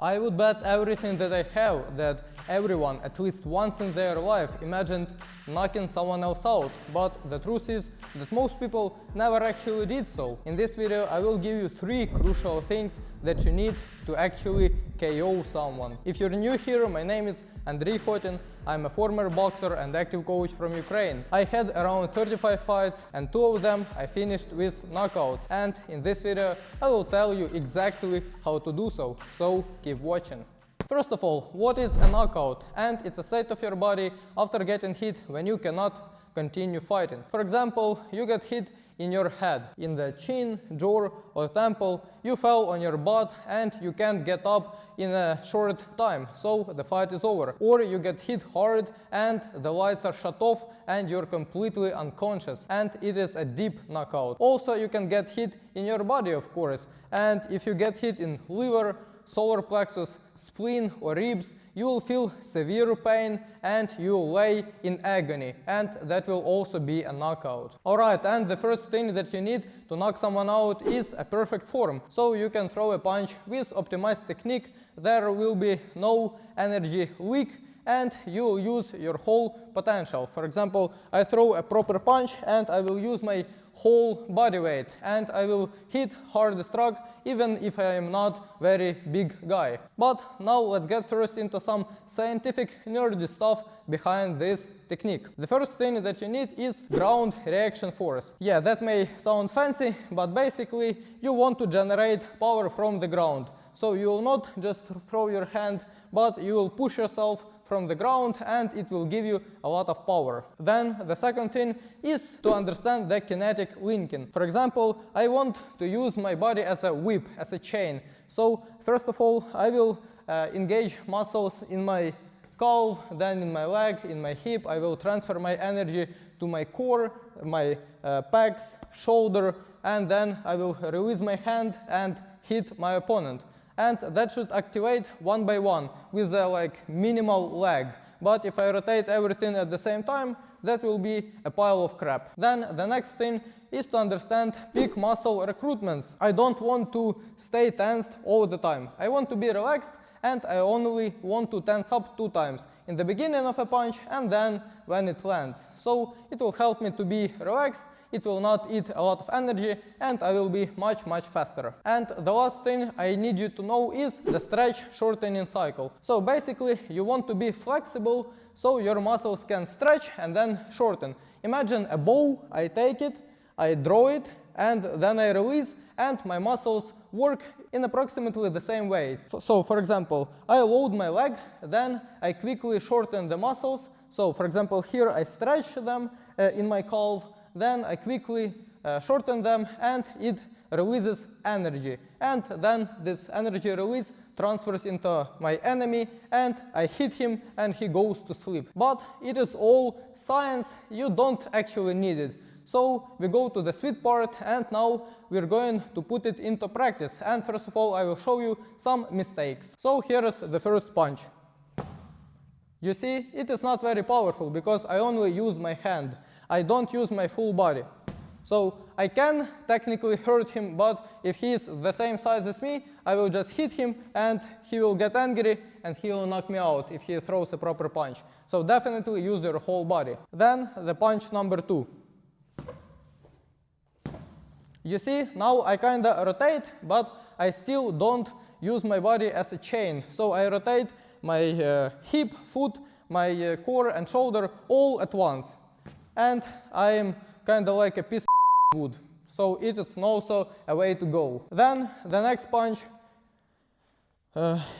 I would bet everything that I have that everyone, at least once in their life, imagined knocking someone else out, but the truth is that most people never actually did so. In this video, I will give you 3 crucial things that you need to actually KO someone. If you're new here, my name is Andriy Khotin. I'm a former boxer and active coach from Ukraine. I had around 35 fights and 2 of them I finished with knockouts. And in this video, I will tell you exactly how to do so. So keep watching. First of all, what is a knockout? And it's a state of your body after getting hit when you cannot continue fighting. For example, you get hit in your head, in the chin, jaw or temple, you fell on your butt and you can't get up in a short time, so the fight is over. Or you get hit hard and the lights are shut off and you're completely unconscious, and it is a deep knockout. Also, you can get hit in your body, of course, and if you get hit in liver, solar plexus, spleen or ribs, you will feel severe pain and you will lay in agony, and that will also be a knockout. Alright, and the first thing that you need to knock someone out is a perfect form. So you can throw a punch with optimized technique, there will be no energy leak and you will use your whole potential. For example, I throw a proper punch and I will use my whole body weight and I will hit hard struck even if I am not very big guy. But now let's get first into some scientific nerdy stuff behind this technique. The first thing that you need is ground reaction force. Yeah, that may sound fancy, but basically you want to generate power from the ground. So you will not just throw your hand, but you will push yourself from the ground and it will give you a lot of power. Then the second thing is to understand the kinetic linking. For example, I want to use my body as a whip, as a chain. So first of all, I will engage muscles in my calf, then in my leg, in my hip. I will transfer my energy to my core, my pecs, shoulder, and then I will release my hand and hit my opponent. And that should activate one by one with a minimal lag. But if I rotate everything at the same time, that will be a pile of crap. Then the next thing is to understand peak muscle recruitments. I don't want to stay tensed all the time. I want to be relaxed and I only want to tense up 2 times. In the beginning of a punch and then when it lands. So it will help me to be relaxed. It will not eat a lot of energy and I will be much faster. And the last thing I need you to know is the stretch shortening cycle. So basically you want to be flexible so your muscles can stretch and then shorten. Imagine a bow, I take it, I draw it and then I release and my muscles work in approximately the same way. So for example, I load my leg, then I quickly shorten the muscles. So for example, here I stretch them in my calf, then I quickly shorten them and it releases energy. And then this energy release transfers into my enemy and I hit him and he goes to sleep. But it is all science, you don't actually need it. So we go to the sweet part and now we're going to put it into practice. And first of all, I will show you some mistakes. So here is the first punch. You see, it is not very powerful because I only use my hand. I don't use my full body. So I can technically hurt him, but if he is the same size as me, I will just hit him and he will get angry and he will knock me out if he throws a proper punch. So definitely use your whole body. Then the punch number 2. You see, now I kinda rotate, but I still don't use my body as a chain. So I rotate my hip, foot, my core and shoulder all at once. And I am kind of like a piece of wood. So it is also a way to go. Then the next punch.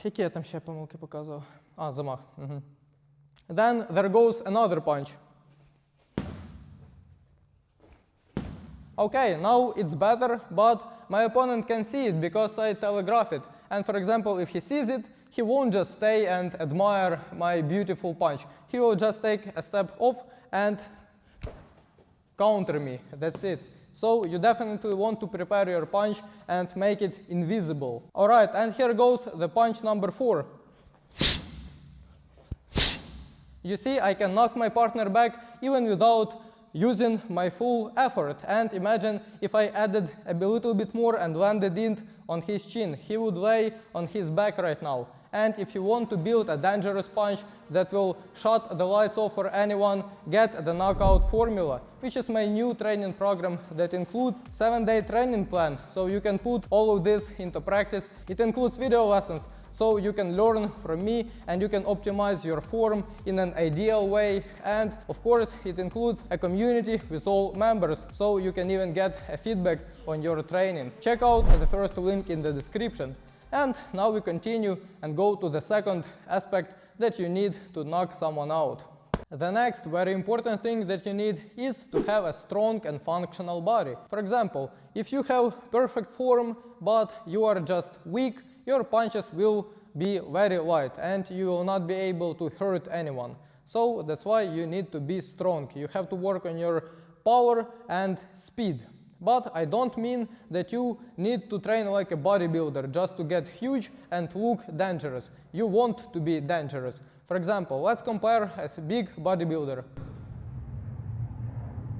Які я там ще помилки показував? Замах. Then there goes another punch. Okay, now it's better, but my opponent can see it because I telegraph it. And for example, if he sees it, he won't just stay and admire my beautiful punch. He will just take a step off and counter me. That's it. So you definitely want to prepare your punch and make it invisible. Alright, and here goes the punch number 4. You see, I can knock my partner back even without using my full effort. And imagine if I added a little bit more and landed it on his chin, he would lay on his back right now. And if you want to build a dangerous punch that will shut the lights off for anyone, get the knockout formula, which is my new training program that includes 7-day training plan, so you can put all of this into practice. It includes video lessons, so you can learn from me and you can optimize your form in an ideal way. And of course, it includes a community with all members, so you can even get a feedback on your training. Check out the first link in the description. And now we continue and go to the second aspect that you need to knock someone out. The next very important thing that you need is to have a strong and functional body. For example, if you have perfect form but you are just weak, your punches will be very light and you will not be able to hurt anyone. So that's why you need to be strong. You have to work on your power and speed. But I don't mean that you need to train like a bodybuilder just to get huge and look dangerous. You want to be dangerous. For example, let's compare a big bodybuilder.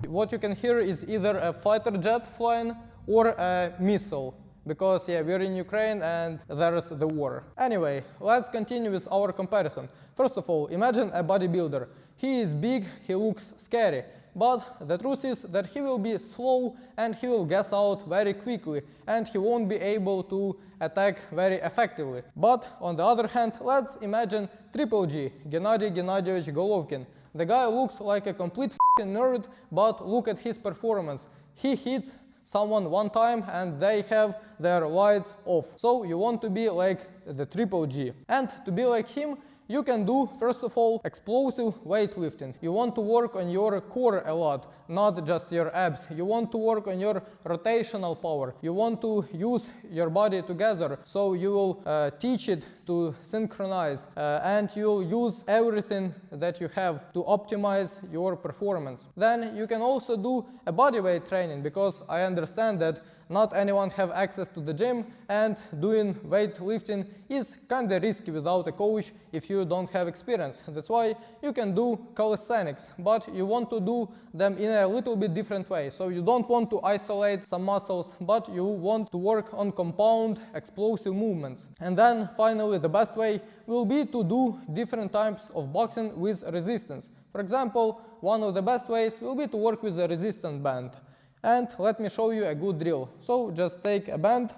What you can hear is either a fighter jet flying or a missile. Because we're in Ukraine and there's the war. Anyway, let's continue with our comparison. First of all, imagine a bodybuilder. He is big, he looks scary. But the truth is that he will be slow and he will gas out very quickly and he won't be able to attack very effectively. But on the other hand, let's imagine Triple G, Gennady Gennadievich Golovkin. The guy looks like a complete f***ing nerd, but look at his performance. He hits someone one time and they have their lights off. So you want to be like the Triple G. And to be like him, you can do, first of all, explosive weightlifting. You want to work on your core a lot, not just your abs. You want to work on your rotational power. You want to use your body together, so you will teach it to synchronize and you'll use everything that you have to optimize your performance. Then you can also do a bodyweight training, because I understand that not anyone have access to the gym and doing weightlifting is kinda risky without a coach if you don't have experience. That's why you can do calisthenics, but you want to do them in a little bit different way. So you don't want to isolate some muscles, but you want to work on compound explosive movements. And then finally, the best way will be to do different types of boxing with resistance. For example, one of the best ways will be to work with a resistance band. And let me show you a good drill. So just take a band,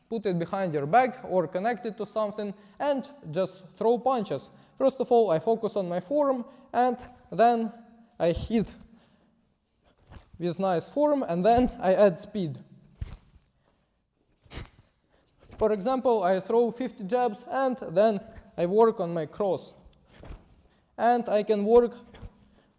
put it behind your back or connect it to something and just throw punches. First of all, I focus on my form and then I hit with nice form and then I add speed. For example, I throw 50 jabs and then I work on my cross. And I can work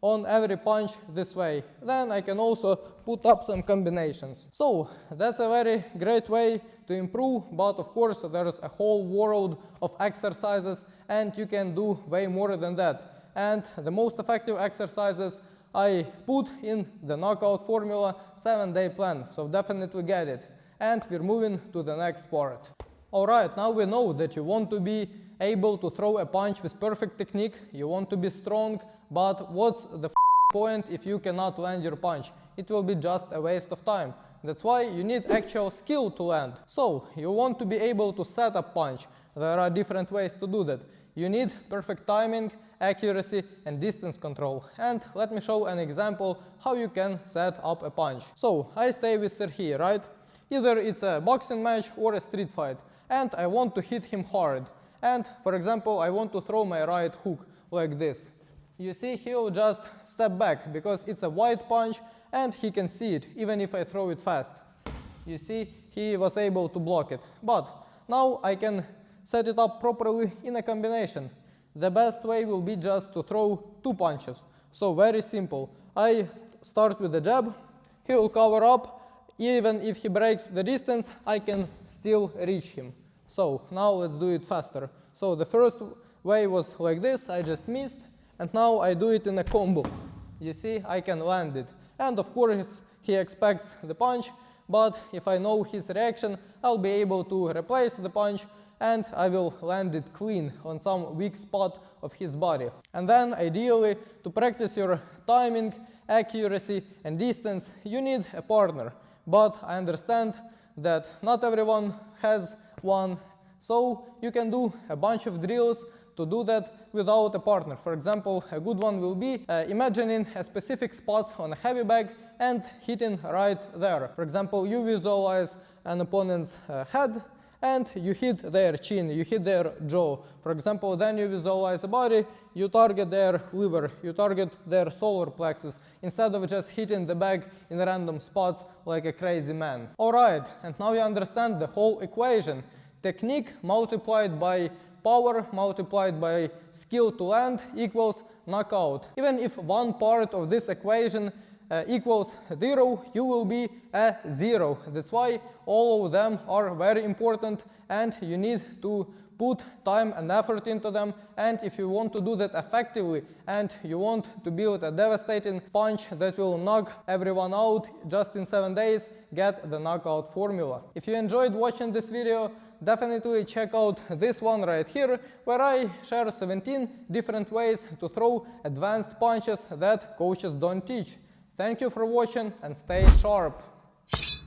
on every punch this way. Then I can also put up some combinations. So that's a very great way to improve, but of course there's a whole world of exercises and you can do way more than that. And the most effective exercises I put in the knockout formula 7-day plan, so definitely get it. And we're moving to the next part. Alright, now we know that you want to be able to throw a punch with perfect technique, you want to be strong, but what's the point if you cannot land your punch? It will be just a waste of time. That's why you need actual skill to land. So, you want to be able to set a punch. There are different ways to do that. You need perfect timing, accuracy and distance control. And let me show an example how you can set up a punch. So, I stay with Serhiy, right? Either it's a boxing match or a street fight. And I want to hit him hard. And, for example, I want to throw my right hook like this. You see, he will just step back because it's a wide punch and he can see it even if I throw it fast. You see, he was able to block it. But now I can set it up properly in a combination. The best way will be just to throw 2 punches. So very simple. I start with the jab, he will cover up. Even if he breaks the distance, I can still reach him. So now let's do it faster. So the first way was like this, I just missed. And now I do it in a combo. You see, I can land it. And of course, he expects the punch, but if I know his reaction, I'll be able to replace the punch and I will land it clean on some weak spot of his body. And then, ideally, to practice your timing, accuracy and distance, you need a partner. But I understand that not everyone has one, so you can do a bunch of drills to do that without a partner. For example, a good one will be imagining a specific spot on a heavy bag and hitting right there. For example, you visualize an opponent's head and you hit their chin, you hit their jaw. For example, then you visualize a body, you target their liver, you target their solar plexus, instead of just hitting the bag in random spots like a crazy man. Alright, and now you understand the whole equation. Technique multiplied by power multiplied by skill to land equals knockout. Even if one part of this equation equals 0, you will be a 0. That's why all of them are very important and you need to put time and effort into them. And if you want to do that effectively and you want to build a devastating punch that will knock everyone out just in 7 days, get the knockout formula. If you enjoyed watching this video, definitely check out this one right here, where I share 17 different ways to throw advanced punches that coaches don't teach. Thank you for watching and stay sharp.